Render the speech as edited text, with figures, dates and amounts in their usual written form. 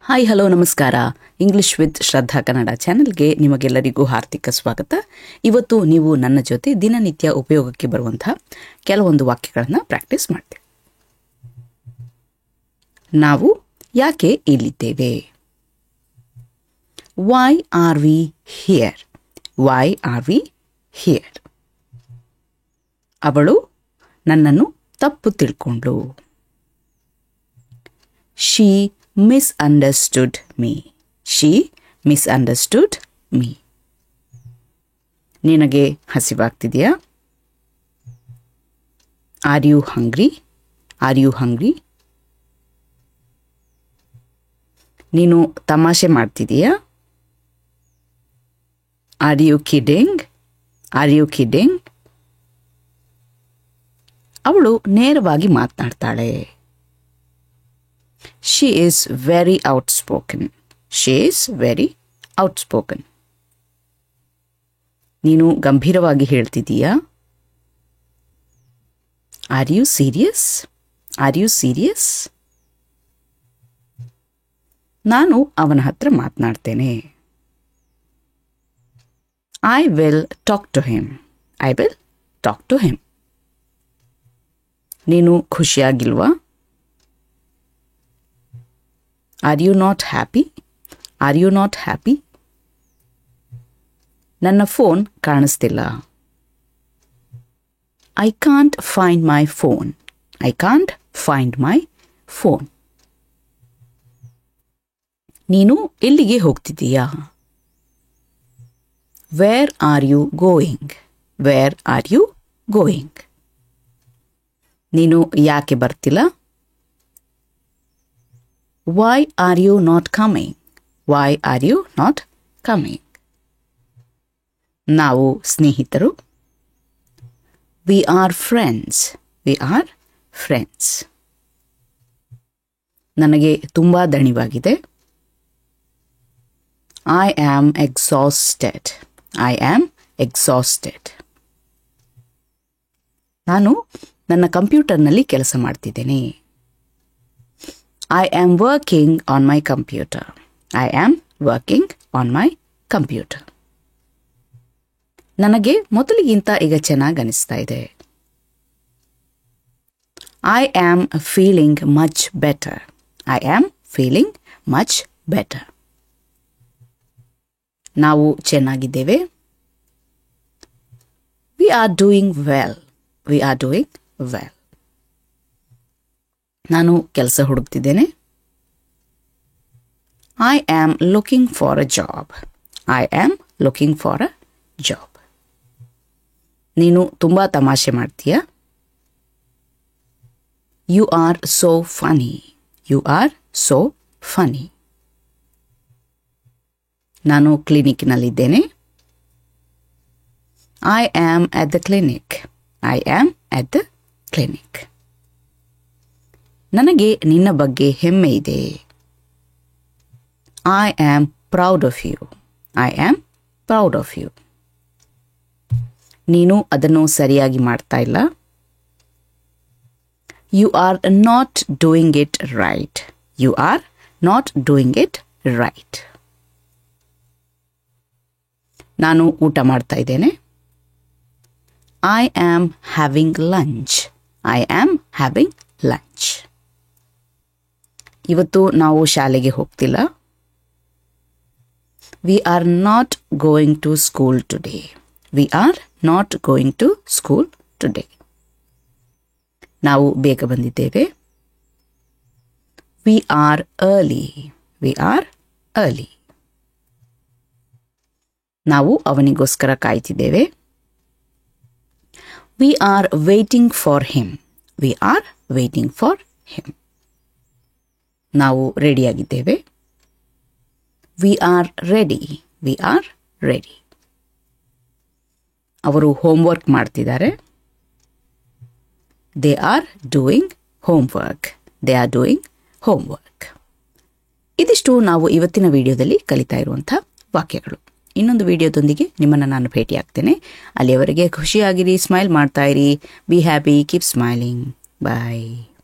Hi hello ನಮಸ್ಕಾರ. English with ಶ್ರದ್ಧಾ ಕನ್ನಡ ಚಾನೆಲ್ಗೆ ನಿಮಗೆಲ್ಲರಿಗೂ ಹಾರ್ದಿಕ ಸ್ವಾಗತ. ಇವತ್ತು ನೀವು ನನ್ನ ಜೊತೆ ದಿನನಿತ್ಯ ಉಪಯೋಗಕ್ಕೆ ಬರುವಂತಹ ಕೆಲವೊಂದು ವಾಕ್ಯಗಳನ್ನು ಪ್ರಾಕ್ಟೀಸ್ ಮಾಡ್ತೇವೆ. ನಾವು ಯಾಕೆ ಇಲ್ಲಿದ್ದೇವೆ? Why are we here? Why are we here? ಅವಳು ನನ್ನನ್ನು ತಪ್ಪು ತಿಳ್ಕೊಂಡ್ಳು. She misunderstood me. She misunderstood me. ನಿನಗೆ ಹಸಿವಾಗ್ತಿದೆಯಾ? Are you hungry? Are you hungry? ನೀನು ತಮಾಷೆ ಮಾಡ್ತಿದೀಯಾ? Are you kidding? Are you kidding? ಅವಳು ನೇರವಾಗಿ ಮಾತನಾಡ್ತಾಳೆ. She is very outspoken. She is very outspoken. ನೀನು ಗಂಭೀರವಾಗಿ ಹೇಳ್ತಿದೀಯಾ? Are you serious? Are you serious? ನಾನು ಅವನ ಹತ್ರ ಮಾತನಾಡ್ತೇನೆ. I will talk to him. I will talk to him. ನೀನು ಖುಷಿಯಾಗಿಲ್ವಾ? Are you not happy? Are you not happy? ನನ್ನ phone ಕಾಣಿಸ್ತಿಲ್ಲ. I can't find my phone. I can't find my phone. ನೀನು ಎಲ್ಲಿಗೆ ಹೋಗ್ತಿದೀಯಾ? Where are you going? Where are you going? ನೀನು ಯಾಕೆ ಬರ್ತಿಲ್ಲ? Why are you not coming? Why are you not coming? ನಾವು ಸ್ನೇಹಿತರು. We are friends. We are friends. ನನಗೆ ತುಂಬಾ ದಣಿವಾಗಿದೆ. I am exhausted. I am exhausted. ನಾನು ನನ್ನ ಕಂಪ್ಯೂಟರ್ನಲ್ಲಿ ಕೆಲಸ ಮಾಡ್ತಿದ್ದೇನೆ. I am working on my computer. I am working on my computer. ನನಗೆ ಮೊದಲಿಗಿಂತ ಈಗ ಚೆನ್ನಾಗಿ ಅನಿಸ್ತಾ ಇದೆ. I am feeling much better. I am feeling much better. ನಾವು ಚೆನ್ನಾಗಿದ್ದೇವೆ. We are doing well. We are doing well. ನಾನು ಕೆಲಸ ಹುಡುಕ್ತಿದ್ದೇನೆ. I am looking for a job. I am looking for a job. ನೀನು ತುಂಬಾ ತಮಾಷೆ ಮಾಡ್ತೀಯಾ? You are so funny. You are so funny. ನಾನು ಕ್ಲಿನಿಕ್ನಲ್ಲಿದ್ದೇನೆ. I am at the clinic. I am at the clinic. ನನಗೆ ನಿನ್ನ ಬಗ್ಗೆ ಹೆಮ್ಮೆ ಇದೆ. I am proud of you. I am proud of you. ನೀನು ಅದನ್ನು ಸರಿಯಾಗಿ ಮಾಡ್ತಾ ಇಲ್ಲ. You are not doing it right. You are not doing it right. ನಾನು ಊಟ ಮಾಡ್ತಾ ಇದ್ದೇನೆ. I am having lunch. I am having lunch. ಇವತ್ತು ನಾವು ಶಾಲೆಗೆ ಹೋಗ್ತಿಲ್ಲ. We are not going to school today. We are not going to school today. ನಾವು ಬೇಗ ಬಂದಿದ್ದೇವೆ. We are early. We are early. ನಾವು ಅವನಿಗೋಸ್ಕರ ಕಾಯ್ತಿದ್ದೇವೆ. We are waiting for him. We are waiting for him. ನಾವು ರೆಡಿಯಾಗಿದ್ದೇವೆ. We are ready. We are ready. ಅವರು homework ಮಾಡ್ತಿದ್ದಾರೆ. They are doing homework. They are doing homework. ಇದಿಷ್ಟು ನಾವು ಇವತ್ತಿನ ವಿಡಿಯೋದಲ್ಲಿ ಕಲಿತಾ ಇರುವಂತಹ ವಾಕ್ಯಗಳು. ಇನ್ನೊಂದು ವಿಡಿಯೋದೊಂದಿಗೆ ನಿಮ್ಮನ್ನು ನಾನು ಭೇಟಿಯಾಗ್ತೇನೆ. ಅಲ್ಲಿಯವರೆಗೆ ಖುಷಿಯಾಗಿರಿ, ಸ್ಮೈಲ್ ಮಾಡ್ತಾ ಇರಿ. Be happy, keep smiling. Bye.